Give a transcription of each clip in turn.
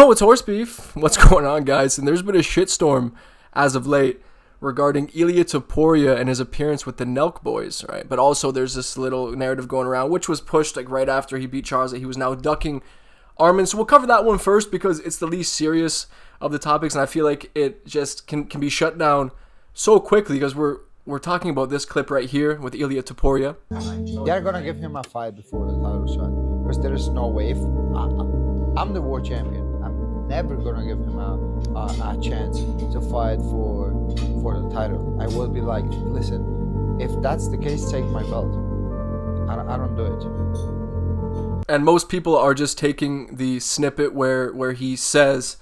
Yo, it's horse beef. What's going on, guys? And there's been a shitstorm as of late regarding Ilia Topuria and his appearance with the Nelk boys, right? But also there's this little narrative going around, which was pushed like right after he beat Charles, that he was now ducking Armen. So we'll cover that one first because it's the least serious of the topics, and I feel like it just can be shut down so quickly because we're talking about this clip right here with Ilia Topuria. They're gonna give him a fight before the title shot because there is no way. I'm the world champion. I'm never gonna give him a chance to fight for the title. I will be like, listen, if that's the case, take my belt. I don't do it. And most people are just taking the snippet where he says,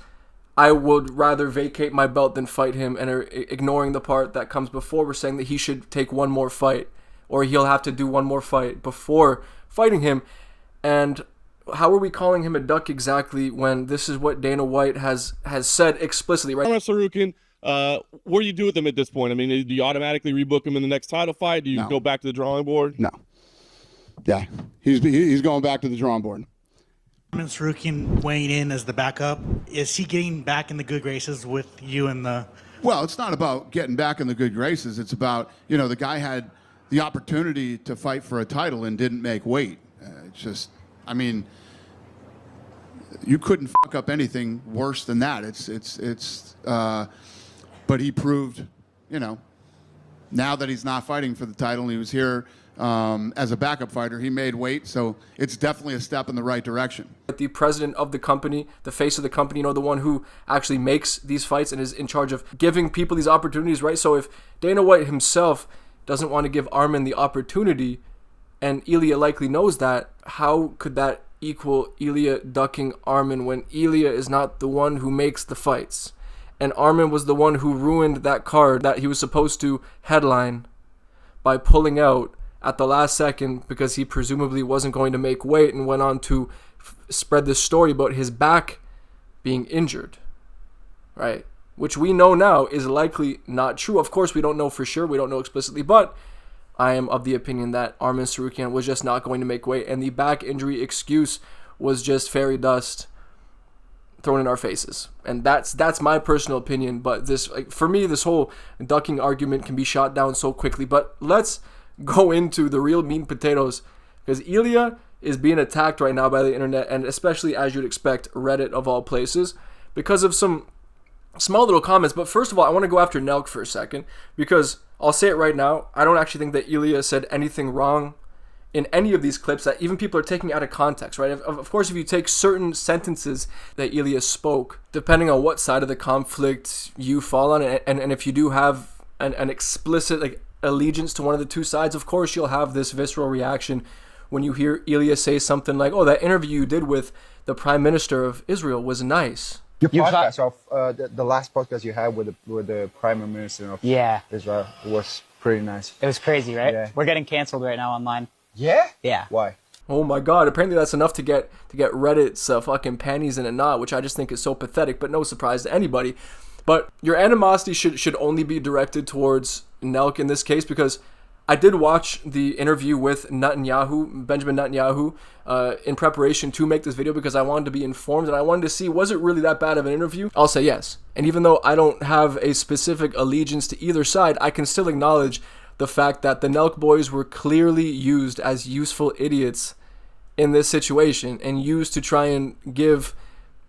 I would rather vacate my belt than fight him, and are ignoring the part that comes before. We're saying that he should take one more fight, or he'll have to do one more fight before fighting him. And how are we calling him a duck exactly when this is what Dana White has said explicitly, right? Sarukin, what do you do with him at this point? I mean, do you automatically rebook him in the next title fight? Do you go back to the drawing board? No. Yeah, he's going back to the drawing board. Armen Sarukin weighing in as the backup. Is he getting back in the good graces with you and the... Well, it's not about getting back in the good graces. It's about, the guy had the opportunity to fight for a title and didn't make weight. It's just, you couldn't fuck up anything worse than that. But he proved, now that he's not fighting for the title, and he was here as a backup fighter, he made weight, so it's definitely a step in the right direction. The president of the company, the face of the company, the one who actually makes these fights and is in charge of giving people these opportunities, right? So if Dana White himself doesn't want to give Armen the opportunity, and Ilia likely knows that, how could that equal Ilia ducking Armen when Ilia is not the one who makes the fights? And Armen was the one who ruined that card that he was supposed to headline by pulling out at the last second because he presumably wasn't going to make weight, and went on to spread this story about his back being injured, right? Which we know now is likely not true. Of course, we don't know for sure. We don't know explicitly, but I am of the opinion that Armen Sarukian was just not going to make weight, and the back injury excuse was just fairy dust thrown in our faces. And that's my personal opinion, but for me, this whole ducking argument can be shot down so quickly. But let's go into the real meat and potatoes, because Ilia is being attacked right now by the internet, and especially, as you'd expect, Reddit of all places, because of some small little comments. But first of all, I want to go after Nelk for a second, because I'll say it right now, I don't actually think that Ilia said anything wrong in any of these clips that even people are taking out of context, right? Of course, if you take certain sentences that Ilia spoke, depending on what side of the conflict you fall on, and if you do have an explicit allegiance to one of the two sides, of course you'll have this visceral reaction when you hear Ilia say something like, oh, that interview you did with the Prime Minister of Israel was nice. Your podcast of the last podcast you had with the Prime Minister of Israel was pretty nice. It was crazy, right? Yeah. We're getting canceled right now online. Yeah? Yeah. Why? Oh my God! Apparently that's enough to get Reddit's fucking panties in a knot, which I just think is so pathetic. But no surprise to anybody. But your animosity should only be directed towards Nelk in this case, because I did watch the interview with Benjamin Netanyahu, in preparation to make this video, because I wanted to be informed and I wanted to see, was it really that bad of an interview? I'll say yes. And even though I don't have a specific allegiance to either side, I can still acknowledge the fact that the Nelk boys were clearly used as useful idiots in this situation, and used to try and give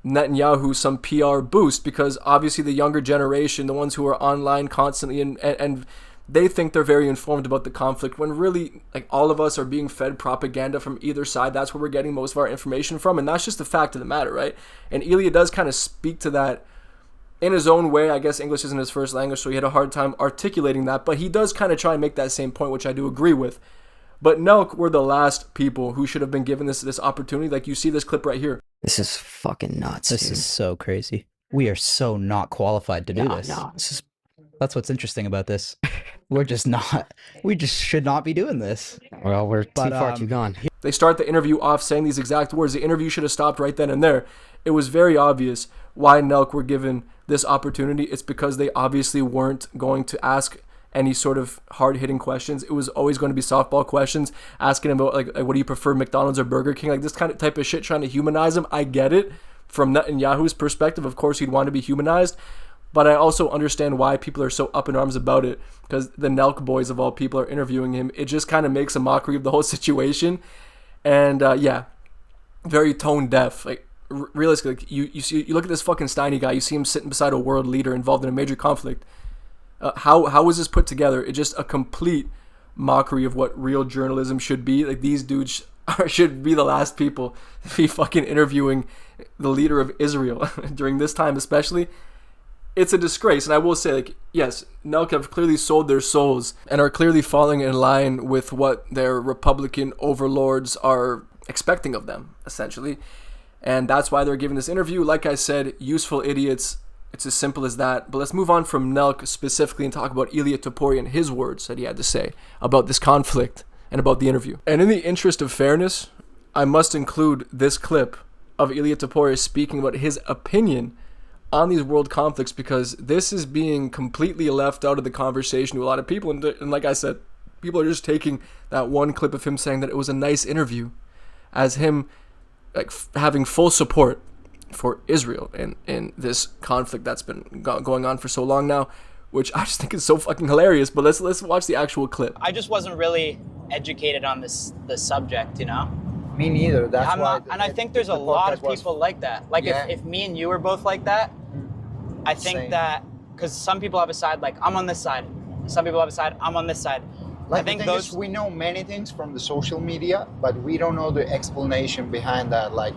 Netanyahu some PR boost, because obviously the younger generation, the ones who are online constantly, and they think they're very informed about the conflict, when really all of us are being fed propaganda from either side. That's where we're getting most of our information from, and that's just the fact of the matter, right? And Ilia does kind of speak to that in his own way. I guess English isn't his first language, so he had a hard time articulating that, but he does kind of try and make that same point, which I do agree with. But Nelk were the last people who should have been given this opportunity. Like, you see this clip right here. This is fucking nuts. This is so crazy. We are so not qualified to do this. No. That's what's interesting about this. We're just not. We just should not be doing this. Well, we're too far too gone. They start the interview off saying these exact words. The interview should have stopped right then and there. It was very obvious why Nelk were given this opportunity. It's because they obviously weren't going to ask any sort of hard-hitting questions. It was always going to be softball questions, asking him about, like what do you prefer, McDonald's or Burger King? Like, this kind of type of shit, trying to humanize him. I get it. from Netanyahu's perspective, of course, he'd want to be humanized. But I also understand why people are so up in arms about it, because the Nelk boys of all people are interviewing him. It just kind of makes a mockery of the whole situation. And yeah, very tone deaf. Like, realistically, like, you look at this fucking Steiny guy, you see him sitting beside a world leader involved in a major conflict. How was this put together? It's just a complete mockery of what real journalism should be. Like, these dudes should be the last people to be fucking interviewing the leader of Israel during this time, especially. It's a disgrace. And I will say, like, yes, Nelk have clearly sold their souls and are clearly falling in line with what their Republican overlords are expecting of them, essentially. And that's why they're giving this interview. Like I said, useful idiots. It's as simple as that. But let's move on from Nelk specifically and talk about Ilia Topuria and his words that he had to say about this conflict and about the interview. And in the interest of fairness, I must include this clip of Ilia Topuria speaking about his opinion on these world conflicts, because this is being completely left out of the conversation to a lot of people. And like I said, people are just taking that one clip of him saying that it was a nice interview as him like having full support for Israel in this conflict that's been going on for so long now, which I just think is so fucking hilarious. But let's watch the actual clip. I just wasn't really educated on the subject, you know? Me neither. That's I'm why. not, and I think there's a lot of people like that. Like, Yeah. if me and you were both like that, I think Same. that, because some people have a side, like, I'm on this side. Some people have a side, I'm on this side. Like, I think the thing those... is, we know many things from the social media, but we don't know the explanation behind that, like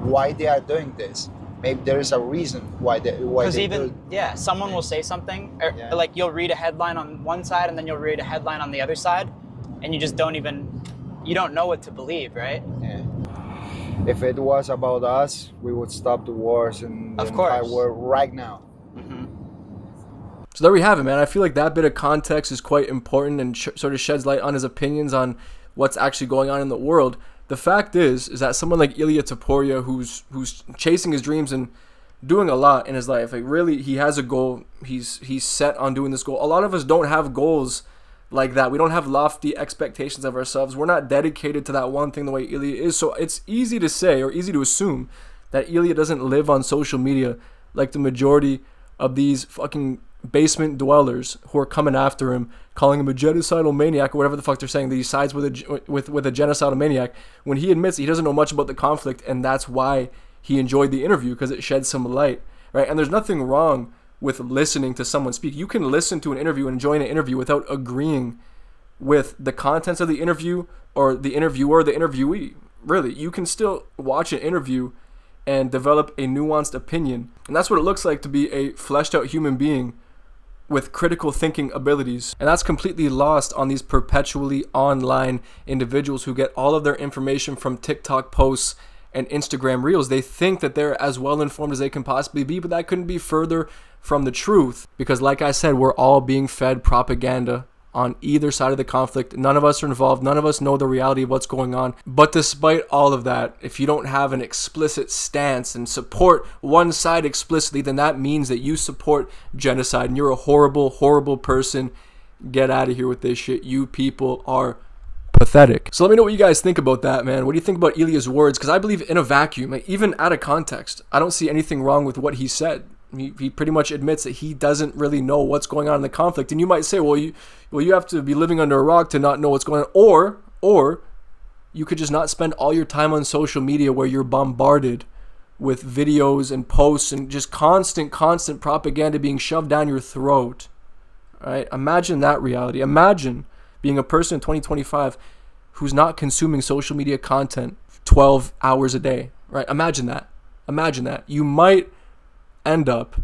why they are doing this. Maybe there is a reason why they Because do it. someone will say something, or Yeah. like you'll read a headline on one side and then you'll read a headline on the other side, and you just don't know what to believe, right? Yeah. If it was about us, we would stop the wars in the Of entire course. world right now. So there we have it, man. I feel like that bit of context is quite important and sort of sheds light on his opinions on what's actually going on in the world. The fact is that someone like Ilia Topuria, who's chasing his dreams and doing a lot in his life, like really, he has a goal. He's set on doing this goal. A lot of us don't have goals like that. We don't have lofty expectations of ourselves. We're not dedicated to that one thing the way Ilia is. So it's easy to say, or easy to assume, that Ilia doesn't live on social media like the majority of these fucking basement dwellers who are coming after him, calling him a genocidal maniac or whatever the fuck they're saying, that he sides with a genocidal maniac, when he admits he doesn't know much about the conflict. And that's why he enjoyed the interview, because it shed some light, right? And there's nothing wrong with listening to someone speak. You can listen to an interview and enjoy an interview without agreeing with the contents of the interview or the interviewer or the interviewee. Really, you can still watch an interview and develop a nuanced opinion. And that's what it looks like to be a fleshed out human being with critical thinking abilities. And that's completely lost on these perpetually online individuals who get all of their information from TikTok posts and Instagram reels. They think that they're as well informed as they can possibly be, but that couldn't be further from the truth, because like I said, we're all being fed propaganda on either side of the conflict. None of us are involved. None of us know the reality of what's going on. But despite all of that, if you don't have an explicit stance and support one side explicitly, then that means that you support genocide and you're a horrible, horrible person. Get out of here with this shit. You people are pathetic. So let me know what you guys think about that, man. What do you think about Ilia's words? Because I believe in a vacuum, like, even out of context, I don't see anything wrong with what he said. He pretty much admits that he doesn't really know what's going on in the conflict. And you might say, well, you have to be living under a rock to not know what's going on. Or you could just not spend all your time on social media where you're bombarded with videos and posts and just constant propaganda being shoved down your throat. All right? Imagine that reality. Imagine being a person in 2025 who's not consuming social media content 12 hours a day. Right? Imagine that. Imagine that. You might end up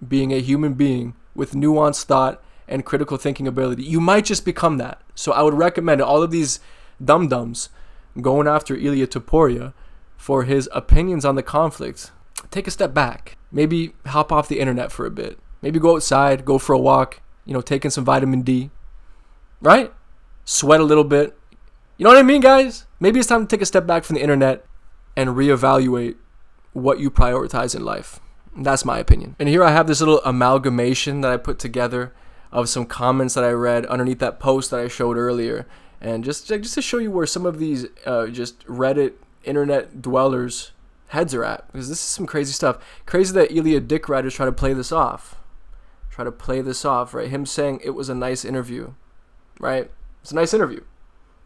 being a human being with nuanced thought and critical thinking ability. You might just become that. So I would recommend all of these dum-dums going after Ilia Topuria for his opinions on the conflict. Take a step back. Maybe hop off the internet for a bit. Maybe go outside, go for a walk, take in some vitamin D. Right? Sweat a little bit. You know what I mean, guys? Maybe it's time to take a step back from the internet and reevaluate what you prioritize in life. That's my opinion. And here I have this little amalgamation that I put together of some comments that I read underneath that post that I showed earlier. And just to show you where some of these just Reddit internet dwellers heads are at, because this is some crazy stuff. Crazy that Ilia dick riders try to play this off. Right? Him saying it was a nice interview, right? It's a nice interview.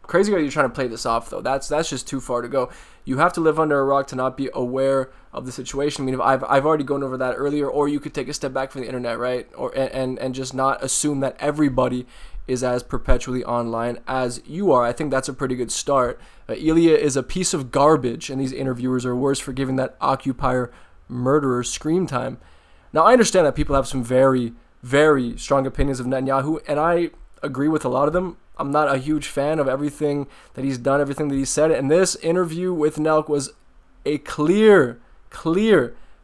Crazy how you're trying to play this off, though. That's just too far to go. You have to live under a rock to not be aware of the situation. I mean, I've already gone over that earlier. Or you could take a step back from the internet, right? And just not assume that everybody is as perpetually online as you are. I think that's a pretty good start. Ilia is a piece of garbage, and these interviewers are worse for giving that occupier murderer scream time. Now, I understand that people have some very, very strong opinions of Netanyahu, and I agree with a lot of them. I'm not a huge fan of everything that he's done, everything that he said. And this interview with Nelk was a clear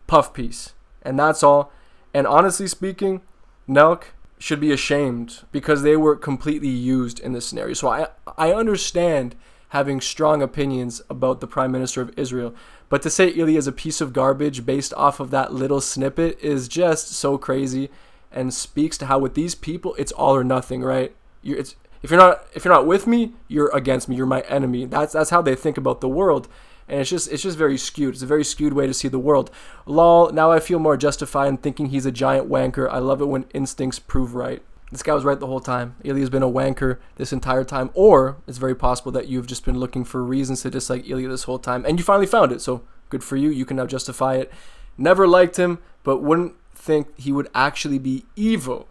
puff piece. And that's all. And honestly speaking, Nelk should be ashamed because they were completely used in this scenario. So I understand having strong opinions about the Prime Minister of Israel. But to say Ilia is a piece of garbage based off of that little snippet is just so crazy and speaks to how with these people, it's all or nothing, right? If you're not with me, you're against me. You're my enemy. That's how they think about the world, and it's just very skewed. It's a very skewed way to see the world. Lol. Now I feel more justified in thinking he's a giant wanker. I love it when instincts prove right. This guy was right the whole time. Ilia's been a wanker this entire time, or it's very possible that you've just been looking for reasons to dislike Ilia this whole time, and you finally found it. So good for you. You can now justify it. Never liked him, but wouldn't think he would actually be evil.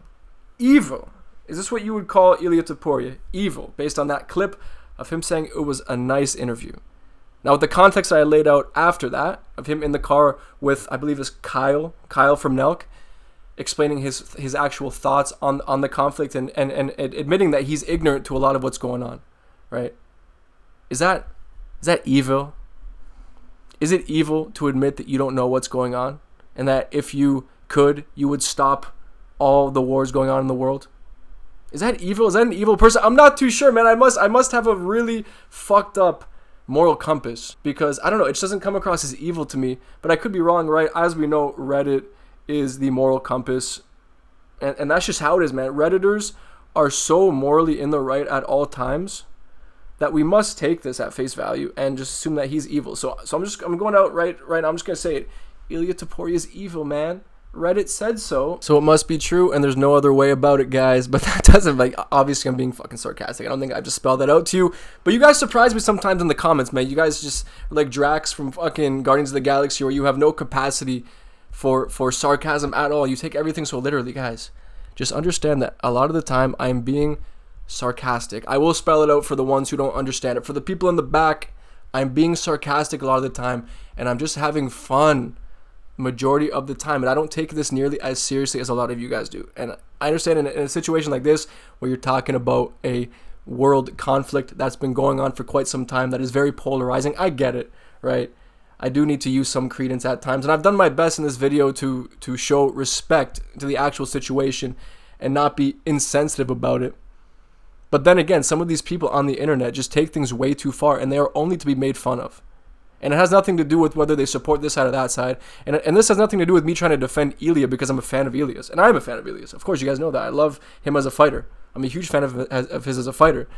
Evil. Is this what you would call Ilia Topuria? Evil, based on that clip of him saying it was a nice interview. Now, with the context I laid out after that, of him in the car with, I believe it's Kyle from Nelk, explaining his actual thoughts on the conflict and admitting that he's ignorant to a lot of what's going on, right? Is that evil? Is it evil to admit that you don't know what's going on? And that if you could, you would stop all the wars going on in the world? Is that evil? Is that an evil person? I'm not too sure, man. I must have a really fucked up moral compass, because I don't know, it just doesn't come across as evil to me, but I could be wrong, right? As we know, Reddit is the moral compass, and that's just how it is, man. Redditors are so morally in the right at all times that we must take this at face value and just assume that he's evil. So I'm going out right now. I'm just gonna say it. Ilia Topuria is evil, man. Reddit said so it must be true, and there's no other way about it, guys. But that doesn't, like, obviously I'm being fucking sarcastic. I don't think I just spelled that out to you, but you guys surprise me sometimes in the comments, man. You guys just are like Drax from fucking Guardians of the Galaxy, where you have no capacity for sarcasm at all. You take everything so literally, guys. Just understand that a lot of the time I'm being sarcastic. I will spell it out for the ones who don't understand it. For the people in the back, I'm being sarcastic a lot of the time, and I'm just having fun majority of the time, and I don't take this nearly as seriously as a lot of you guys do. And I understand in a situation like this, where you're talking about a world conflict that's been going on for quite some time, that is very polarizing, I get it, right? I do need to use some credence at times, and I've done my best in this video to show respect to the actual situation and not be insensitive about it. But then again, some of these people on the internet just take things way too far, and they are only to be made fun of. And it has nothing to do with whether they support this side or that side. And this has nothing to do with me trying to defend Ilia because I'm a fan of Ilias. And I'm a fan of Ilias. Of course, you guys know that. I love him as a fighter. I'm a huge fan of his as a fighter.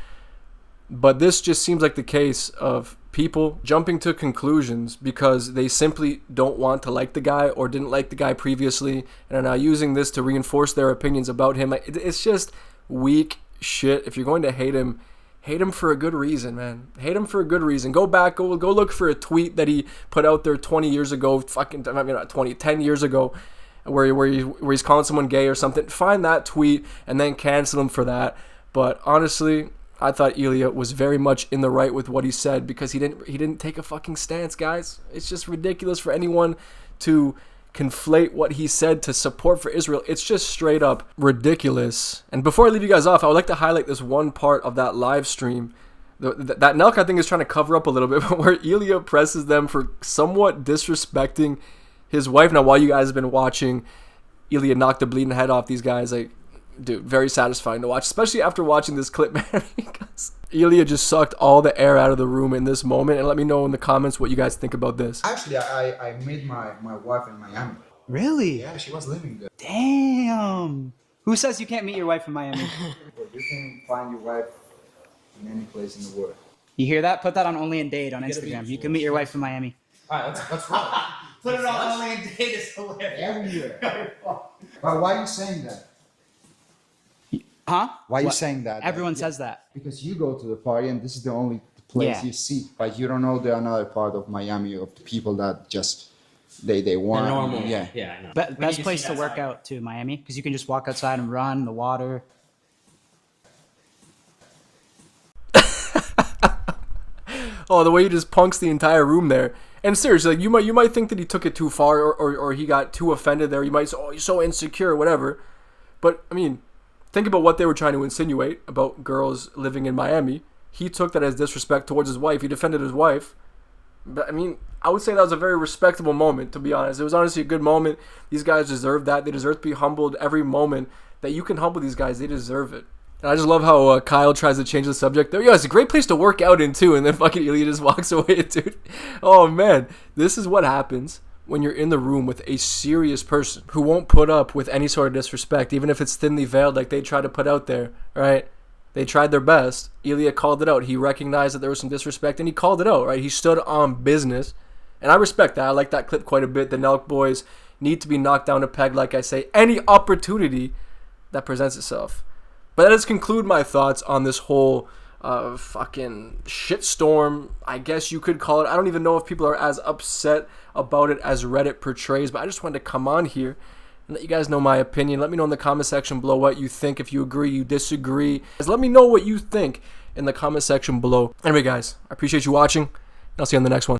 But this just seems like the case of people jumping to conclusions because they simply don't want to like the guy or didn't like the guy previously and are now using this to reinforce their opinions about him. It's just weak shit. If you're going to hate him for a good reason, man. Hate him for a good reason. Go back, go look for a tweet that he put out there 20 years ago, 10 years ago, where he's calling someone gay or something. Find that tweet and then cancel him for that. But honestly, I thought Ilia was very much in the right with what he said because he didn't take a fucking stance, guys. It's just ridiculous for anyone to conflate what he said to support for Israel. It's just straight up ridiculous. And before I leave you guys off, I would like to highlight this one part of that live stream that Nelk, I think, is trying to cover up a little bit, where Ilia presses them for somewhat disrespecting his wife. Now, while you guys have been watching Ilia knock the bleeding head off these guys, like, dude, very satisfying to watch, especially after watching this clip, man, because Ilia just sucked all the air out of the room in this moment. And let me know in the comments what you guys think about this. Actually, I met my wife in Miami. Really? Yeah, she was living there. Damn. Who says you can't meet your wife in Miami? But you can find your wife in any place in the world. You hear that? Put that on Only in Date on Instagram. You can meet your wife in Miami. right, let's roll. Put it on only in date is hilarious. Every year. But why are you saying that? Huh? Why are you What? saying that? Everyone says that. Because you go to the party and this is the only place Yeah. you see. But you don't know the another part of Miami of the people that just they want. Normal. Yeah. Yeah, I know. Best place to work out too, Miami, because you can just walk outside and run in the water. Oh, the way he just punks the entire room there. And seriously, like, you might think that he took it too far, or he got too offended there. You might say, oh, he's so insecure, whatever. But I mean, think about what they were trying to insinuate about girls living in Miami. He took that as disrespect towards his wife. He defended his wife. But I mean, I would say that was a very respectable moment, to be honest. It was honestly a good moment. These guys deserve that. They deserve to be humbled every moment that you can humble these guys. They deserve it. And I just love how Kyle tries to change the subject there. Yeah, it's a great place to work out in too. And then fucking Ilia just walks away, dude. Oh man, this is what happens when you're in the room with a serious person who won't put up with any sort of disrespect, even if it's thinly veiled like they try to put out there, right? They tried their best. Ilia called it out. He recognized that there was some disrespect and he called it out, right? He stood on business. And I respect that. I like that clip quite a bit. The Nelk boys need to be knocked down a peg, like I say, any opportunity that presents itself. But that does conclude my thoughts on this whole fucking shitstorm, I guess you could call it. I don't even know if people are as upset about it as Reddit portrays, but I just wanted to come on here and let you guys know my opinion. Let me know in the comment section below what you think, if you agree, you disagree. Just let me know what you think in the comment section below. Anyway, guys, I appreciate you watching, and I'll see you on the next one.